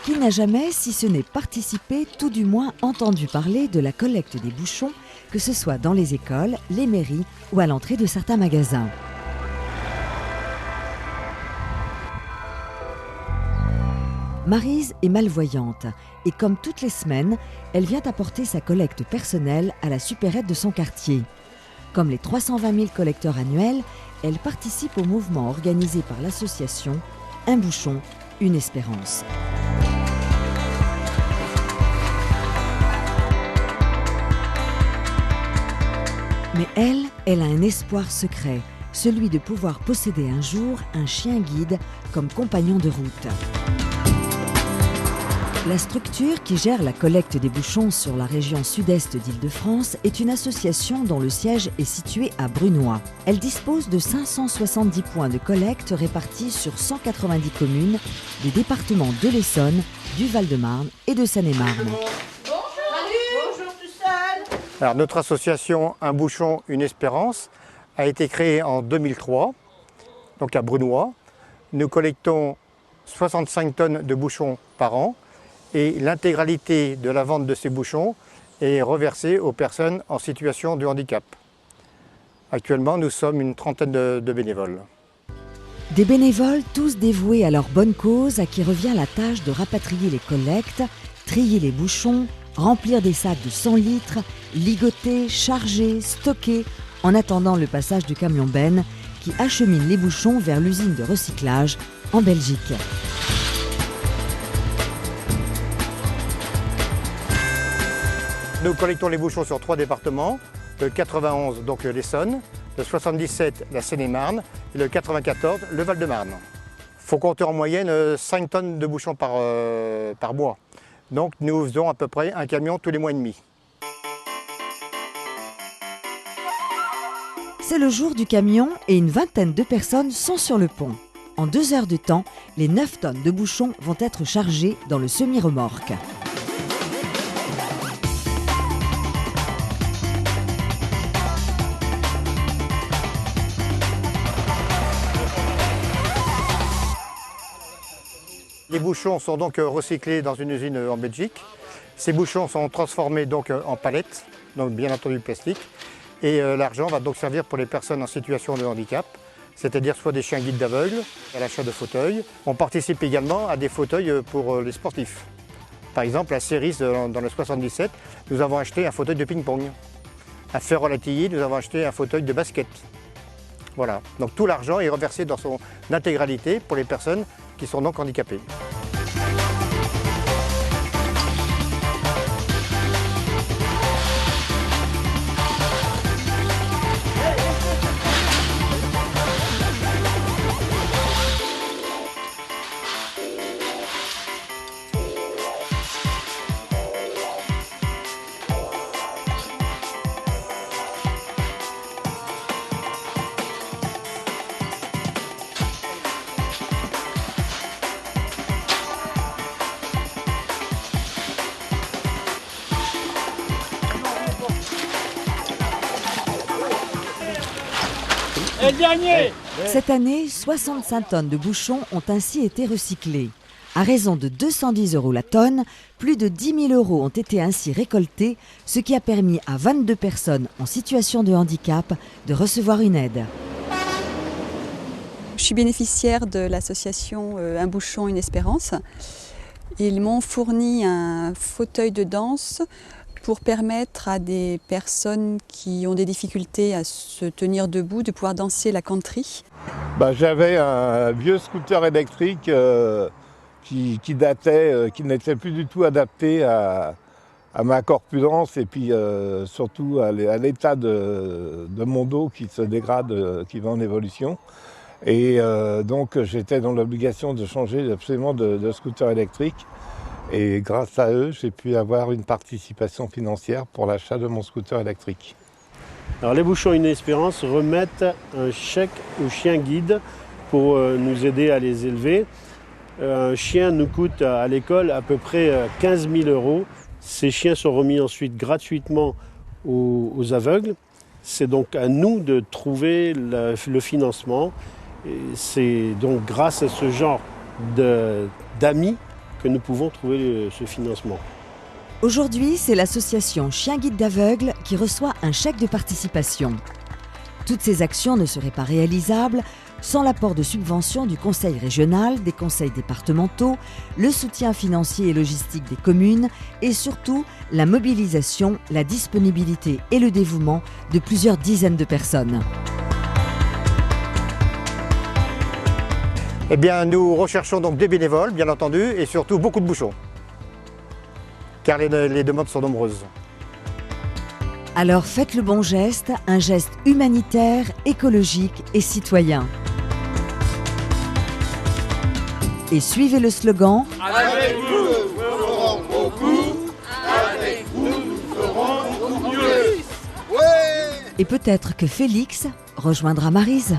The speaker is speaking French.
Qui n'a jamais, si ce n'est participé, tout du moins entendu parler de la collecte des bouchons, que ce soit dans les écoles, les mairies ou à l'entrée de certains magasins. Maryse est malvoyante et comme toutes les semaines, elle vient apporter sa collecte personnelle à la supérette de son quartier. Comme les 320 000 collecteurs annuels, elle participe au mouvement organisé par l'association Un bouchon, une espérance. Mais elle a un espoir secret, celui de pouvoir posséder un jour un chien guide comme compagnon de route. La structure qui gère la collecte des bouchons sur la région sud-est d'Île-de-France est une association dont le siège est situé à Brunoy. Elle dispose de 570 points de collecte répartis sur 190 communes des départements de l'Essonne, du Val-de-Marne et de Seine-et-Marne. Bonjour tout seul. Alors, notre association Un bouchon, une espérance a été créée en 2003, donc à Brunoy. Nous collectons 65 tonnes de bouchons par an. Et l'intégralité de la vente de ces bouchons est reversée aux personnes en situation de handicap. Actuellement, nous sommes une trentaine de bénévoles. Des bénévoles tous dévoués à leur bonne cause, à qui revient la tâche de rapatrier les collectes, trier les bouchons, remplir des sacs de 100 litres, ligoter, charger, stocker, en attendant le passage du camion Ben qui achemine les bouchons vers l'usine de recyclage en Belgique. Nous collectons les bouchons sur 3 départements, le 91, donc l'Essonne, le 77, la Seine-et-Marne, et le 94, le Val-de-Marne. Il faut compter en moyenne 5 tonnes de bouchons par mois. Donc nous faisons à peu près un camion tous les mois et demi. C'est le jour du camion et une vingtaine de personnes sont sur le pont. En 2 heures de temps, les 9 tonnes de bouchons vont être chargées dans le semi-remorque. Les bouchons sont donc recyclés dans une usine en Belgique. Ces bouchons sont transformés donc en palettes, donc bien entendu plastique. Et l'argent va donc servir pour les personnes en situation de handicap, c'est-à-dire soit des chiens guides d'aveugles, à l'achat de fauteuils. On participe également à des fauteuils pour les sportifs. Par exemple, à Céris, dans le 77, nous avons acheté un fauteuil de ping-pong. À Ferrol-Attilly, nous avons acheté un fauteuil de basket. Voilà, donc tout l'argent est reversé dans son intégralité pour les personnes qui sont donc handicapées. Et le dernier. Cette année, 65 tonnes de bouchons ont ainsi été recyclés. À raison de 210 € la tonne, plus de 10 000 € ont été ainsi récoltés, ce qui a permis à 22 personnes en situation de handicap de recevoir une aide. Je suis bénéficiaire de l'association Un bouchon, une espérance. Ils m'ont fourni un fauteuil de danse pour permettre à des personnes qui ont des difficultés à se tenir debout de pouvoir danser la country. J'avais un vieux scooter électrique qui datait, qui n'était plus du tout adapté à ma corpulence et puis surtout à l'état de mon dos qui se dégrade, qui va en évolution. Et donc j'étais dans l'obligation de changer absolument de scooter électrique. Et grâce à eux, j'ai pu avoir une participation financière pour l'achat de mon scooter électrique. Alors les bouchons Une Espérance remettent un chèque aux chiens guides pour nous aider à les élever. Un chien nous coûte à l'école à peu près 15 000 €. Ces chiens sont remis ensuite gratuitement aux aveugles. C'est donc à nous de trouver le financement. Et c'est donc grâce à ce genre d'amis que nous pouvons trouver ce financement. Aujourd'hui, c'est l'association Chien Guide d'Aveugles qui reçoit un chèque de participation. Toutes ces actions ne seraient pas réalisables sans l'apport de subventions du Conseil régional, des conseils départementaux, le soutien financier et logistique des communes et surtout la mobilisation, la disponibilité et le dévouement de plusieurs dizaines de personnes. Eh bien, nous recherchons donc des bénévoles, bien entendu, et surtout beaucoup de bouchons, car les demandes sont nombreuses. Alors faites le bon geste, un geste humanitaire, écologique et citoyen. Et suivez le slogan « Avec vous, nous ferons beaucoup. Avec vous, nous ferons mieux. » Et peut-être que Félix rejoindra Maryse.